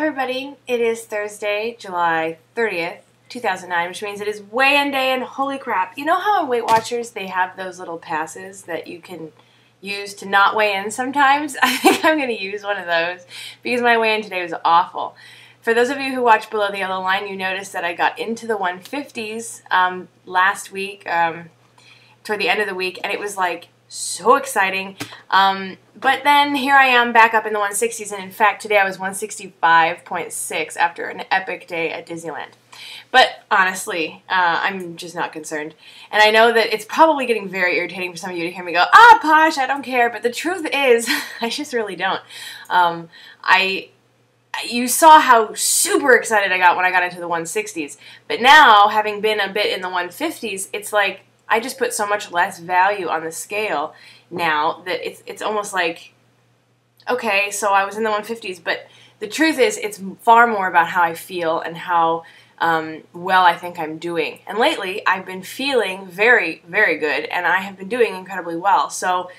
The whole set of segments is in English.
everybody, it is Thursday, July 30th, 2009, which means it is weigh-in day, and holy crap, you know how in Weight Watchers they have those little passes that you can use to not weigh in sometimes? I think I'm going to use one of those because my weigh-in today was awful. For those of you who watch Below the Yellow Line, you noticed that I got into the 150s last week, toward the end of the week, and it was like so exciting. But then here I am back up in the 160s, and in fact today I was 165.6 after an epic day at Disneyland. But honestly, I'm just not concerned. And I know that it's probably getting very irritating for some of you to hear me go, "Ah, Posh, I don't care." But the truth is, I just really don't. You saw how super excited I got when I got into the 160s. But now, having been a bit in the 150s, it's like I just put so much less value on the scale now that it's almost like, okay, so I was in the 150s, but the truth is it's far more about how I feel and how well I think I'm doing. And lately, I've been feeling very, very good, and I have been doing incredibly well. So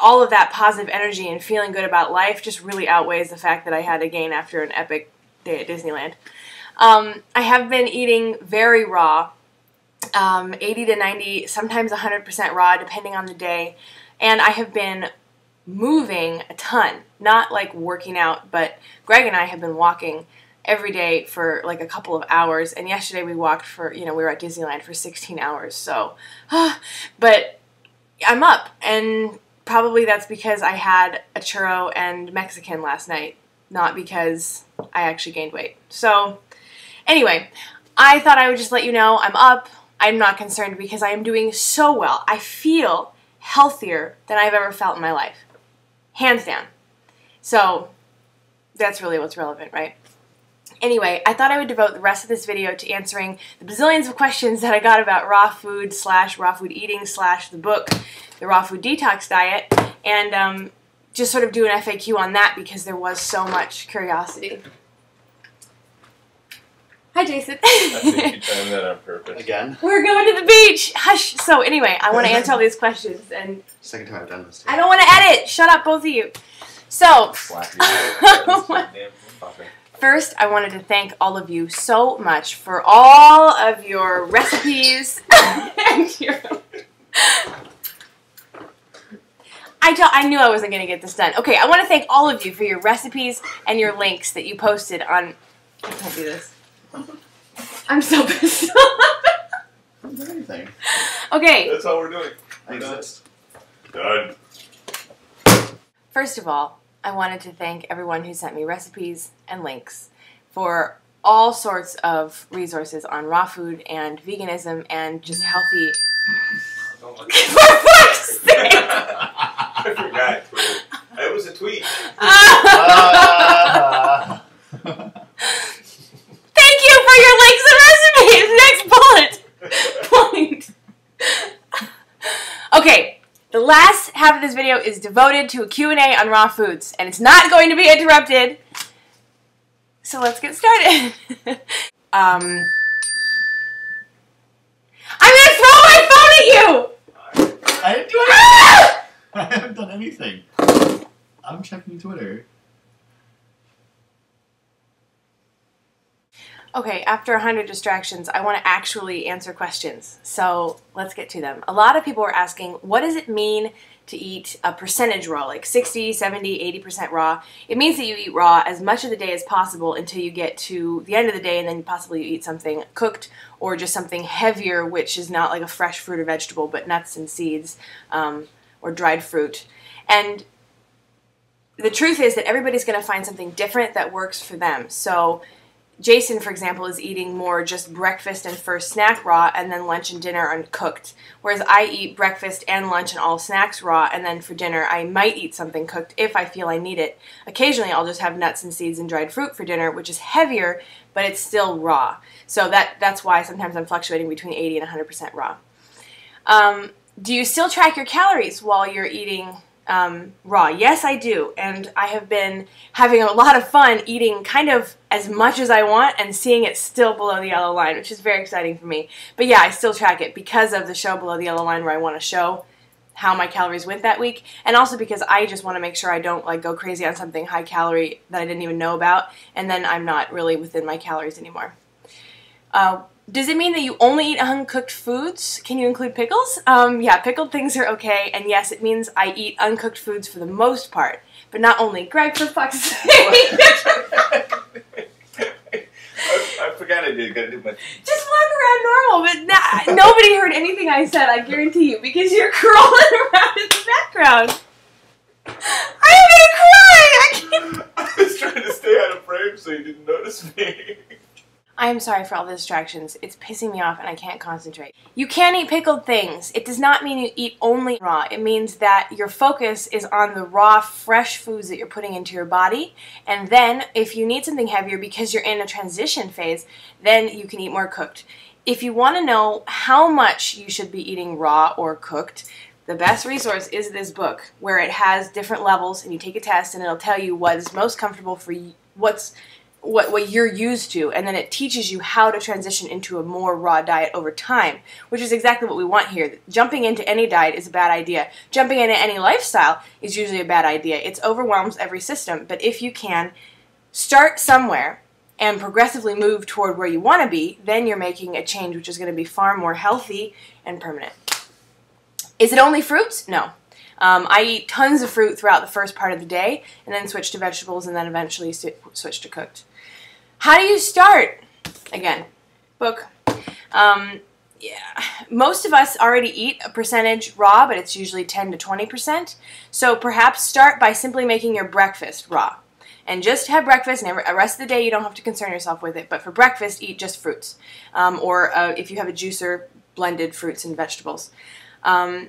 all of that positive energy and feeling good about life just really outweighs the fact that I had a gain after an epic day at Disneyland. I have been eating very raw, 80 to 90, sometimes 100% raw, depending on the day. And I have been moving a ton, not like working out, but Greg and I have been walking every day for like a couple of hours. And yesterday we walked for, we were at Disneyland for 16 hours. So, but I'm up, and probably that's because I had a churro and Mexican last night, not because I actually gained weight. So anyway, I thought I would just let you know I'm up. I'm not concerned because I am doing so well. I feel healthier than I've ever felt in my life. Hands down. So that's really what's relevant, right? Anyway, I thought I would devote the rest of this video to answering the bazillions of questions that I got about raw food / raw food eating / the book, The Raw Food Detox Diet, and just sort of do an FAQ on that because there was so much curiosity. Hi, Jason. I think you timed that on purpose. Again? We're going to the beach! Hush! So anyway, I want to answer all these questions, and Second time I've done this. I don't want to edit! Shut up, both of you. So, first, I wanted to thank all of you so much for all of your recipes and your... I knew I wasn't going to get this done. Okay, I want to thank all of you for your recipes and your links that you posted on... I can't do this. I'm so pissed off. Don't do anything. Okay. That's all we're doing. I exist. Done. First of all, I wanted to thank everyone who sent me recipes and links for all sorts of resources on raw food and veganism and just healthy... For fuck's sake! I forgot. It was a tweet. Thank you for your links and recipes! Next bullet! Point. Okay, the last half of this video is devoted to a Q&A on raw foods, and it's not going to be interrupted. So let's get started. I'm gonna throw my phone at you! I didn't do anything! I haven't done anything. I'm checking Twitter. Okay, after 100 distractions, I want to actually answer questions. So let's get to them. A lot of people were asking, what does it mean to eat a percentage raw, like 60, 70, 80% raw? It means that you eat raw as much of the day as possible until you get to the end of the day, and then possibly you eat something cooked or just something heavier, which is not like a fresh fruit or vegetable, but nuts and seeds or dried fruit. And the truth is that everybody's going to find something different that works for them. So Jason, for example, is eating more just breakfast and first snack raw, and then lunch and dinner uncooked. Whereas I eat breakfast and lunch and all snacks raw, and then for dinner I might eat something cooked if I feel I need it. Occasionally I'll just have nuts and seeds and dried fruit for dinner, which is heavier, but it's still raw. So that's why sometimes I'm fluctuating between 80 and 100% raw. Do you still track your calories while you're eating raw? Yes, I do, and I have been having a lot of fun eating kind of as much as I want and seeing it still below the yellow line, which is very exciting for me. But yeah, I still track it because of the show Below the Yellow Line, where I want to show how my calories went that week, and also because I just want to make sure I don't like go crazy on something high calorie that I didn't even know about, and then I'm not really within my calories anymore. Does it mean that you only eat uncooked foods? Can you include pickles? Yeah, pickled things are okay, and yes, it means I eat uncooked foods for the most part, but not only. Greg, for fuck's sake! I forgot I did. Gotta do my. Just walk around normal, but nobody heard anything I said, I guarantee you, because you're crawling around in the background. I'm gonna cry! I can't. I was trying to stay out of frame so you didn't notice me. I am sorry for all the distractions. It's pissing me off and I can't concentrate. You can eat pickled things. It does not mean you eat only raw. It means that your focus is on the raw, fresh foods that you're putting into your body. And then if you need something heavier because you're in a transition phase, then you can eat more cooked. If you want to know how much you should be eating raw or cooked, the best resource is this book, where it has different levels and you take a test and it'll tell you what is most comfortable for you, what you're used to, and then it teaches you how to transition into a more raw diet over time, which is exactly what we want here. Jumping into any diet is a bad idea. Jumping into any lifestyle is usually a bad idea. It overwhelms every system, but if you can start somewhere and progressively move toward where you want to be, then you're making a change which is going to be far more healthy and permanent. Is it only fruits? No. I eat tons of fruit throughout the first part of the day, and then switch to vegetables, and then eventually switch to cooked. How do you start? Again, book. Yeah. Most of us already eat a percentage raw, but it's usually 10 to 20%. So perhaps start by simply making your breakfast raw. And just have breakfast, and the rest of the day you don't have to concern yourself with it. But for breakfast, eat just fruits. Or if you have a juicer, blended fruits and vegetables. And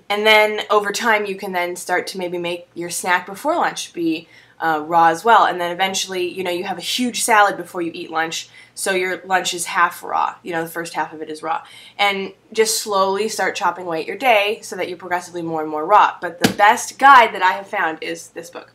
then over time you can then start to maybe make your snack before lunch be raw as well, and then eventually you have a huge salad before you eat lunch, so your lunch is half raw, the first half of it is raw, and just slowly start chopping away at your day so that you're progressively more and more raw. But the best guide that I have found is this book.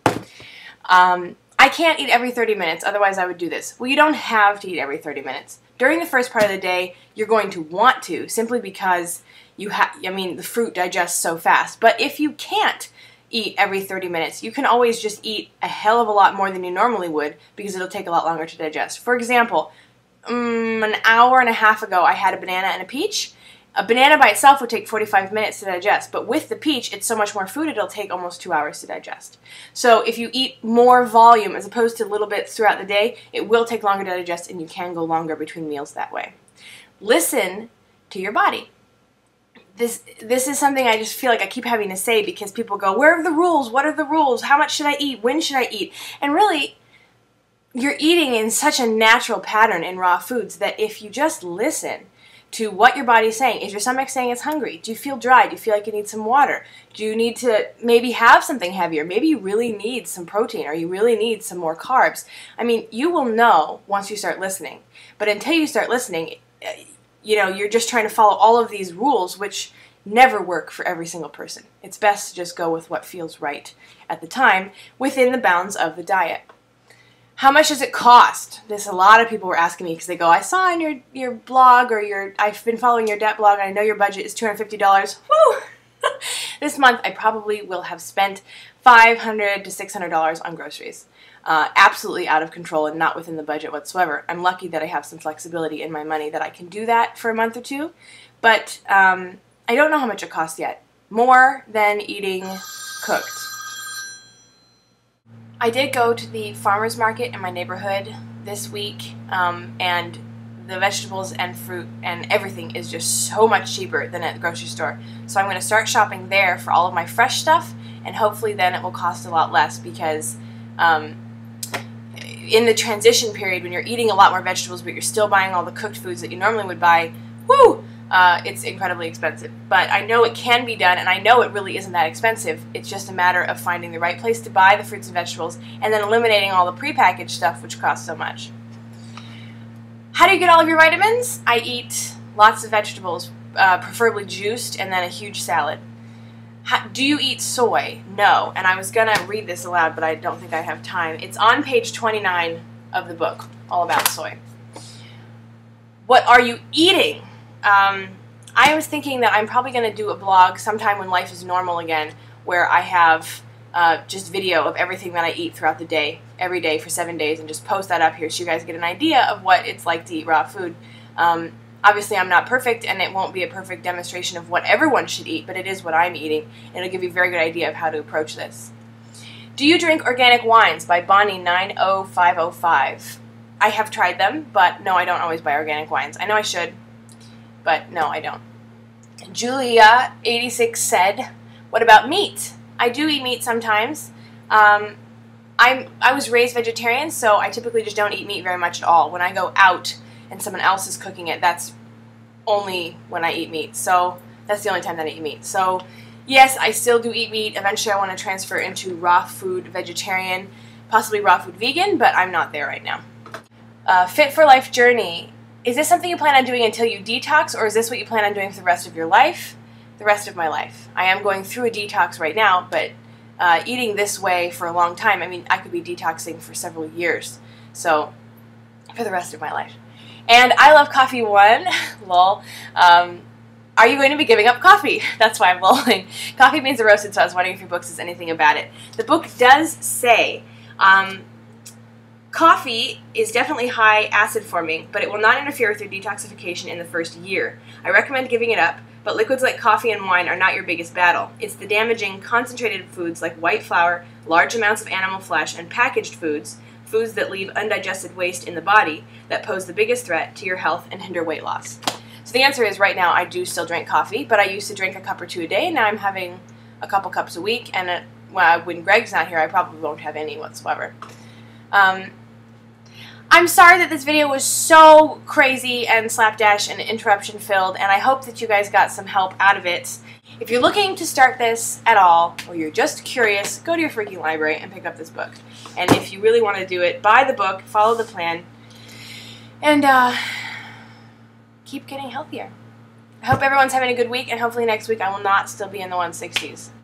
I can't eat every 30 minutes, otherwise I would do this. Well, you don't have to eat every 30 minutes. During the first part of the day, you're going to want to, simply because the fruit digests so fast. But if you can't eat every 30 minutes, you can always just eat a hell of a lot more than you normally would, because it'll take a lot longer to digest. For example, an hour and a half ago, I had a banana and a peach. A banana by itself would take 45 minutes to digest, but with the peach, it's so much more food, it'll take almost 2 hours to digest. So if you eat more volume as opposed to little bits throughout the day, it will take longer to digest, and you can go longer between meals that way. Listen to your body. This is something I just feel like I keep having to say, because people go, where are the rules? What are the rules? How much should I eat? When should I eat? And really, you're eating in such a natural pattern in raw foods that if you just listen to what your body's saying, is your stomach saying it's hungry? Do you feel dry? Do you feel like you need some water? Do you need to maybe have something heavier? Maybe you really need some protein, or you really need some more carbs. I mean, you will know once you start listening. But until you start listening, you're just trying to follow all of these rules, which never work for every single person. It's best to just go with what feels right at the time, within the bounds of the diet. How much does it cost? A lot of people were asking me, because they go, I saw on your blog, or I've been following your debt blog, and I know your budget is $250. Woo! This month I probably will have spent $500 to $600 on groceries. Absolutely out of control and not within the budget whatsoever. I'm lucky that I have some flexibility in my money that I can do that for a month or two, but I don't know how much it costs yet. More than eating cooked. I did go to the farmer's market in my neighborhood this week, and the vegetables and fruit and everything is just so much cheaper than at the grocery store. So I'm going to start shopping there for all of my fresh stuff, and hopefully then it will cost a lot less, because in the transition period, when you're eating a lot more vegetables but you're still buying all the cooked foods that you normally would buy, it's incredibly expensive. But I know it can be done, and I know it really isn't that expensive. It's just a matter of finding the right place to buy the fruits and vegetables, and then eliminating all the prepackaged stuff which costs so much. How do you get all of your vitamins? I eat lots of vegetables, preferably juiced, and then a huge salad. Do you eat soy? No. And I was going to read this aloud, but I don't think I have time. It's on page 29 of the book, all about soy. What are you eating? I was thinking that I'm probably going to do a blog sometime when life is normal again, where I have just video of everything that I eat throughout the day, every day for 7 days, and just post that up here so you guys get an idea of what it's like to eat raw food. Obviously, I'm not perfect, and it won't be a perfect demonstration of what everyone should eat, but it is what I'm eating, and it'll give you a very good idea of how to approach this. Do you drink organic wines by Bonnie90505? I have tried them, but no, I don't always buy organic wines. I know I should, but no, I don't. Julia86 said, what about meat? I do eat meat sometimes. I was raised vegetarian, so I typically just don't eat meat very much at all. When I go out and someone else is cooking it, that's only when I eat meat. So that's the only time that I eat meat. So yes, I still do eat meat. Eventually I want to transfer into raw food vegetarian, possibly raw food vegan, but I'm not there right now. Fit for Life Journey. Is this something you plan on doing until you detox, or is this what you plan on doing for the rest of your life? The rest of my life. I am going through a detox right now, but eating this way for a long time, I mean, I could be detoxing for several years. So, for the rest of my life. And I love coffee one, lol. Are you going to be giving up coffee? That's why I'm lolling. Coffee beans are roasted, so I was wondering if your book says anything about it. The book does say, coffee is definitely high acid forming, but it will not interfere with your detoxification in the first year. I recommend giving it up, but liquids like coffee and wine are not your biggest battle. It's the damaging, concentrated foods like white flour, large amounts of animal flesh, and packaged foods, foods that leave undigested waste in the body, that pose the biggest threat to your health and hinder weight loss. So the answer is, right now I do still drink coffee, but I used to drink a cup or two a day, and now I'm having a couple cups a week, and when Greg's not here, I probably won't have any whatsoever. I'm sorry that this video was so crazy and slapdash and interruption filled, and I hope that you guys got some help out of it. If you're looking to start this at all, or you're just curious, go to your freaking library and pick up this book. And if you really want to do it, buy the book, follow the plan, and keep getting healthier. I hope everyone's having a good week, and hopefully next week I will not still be in the 160s.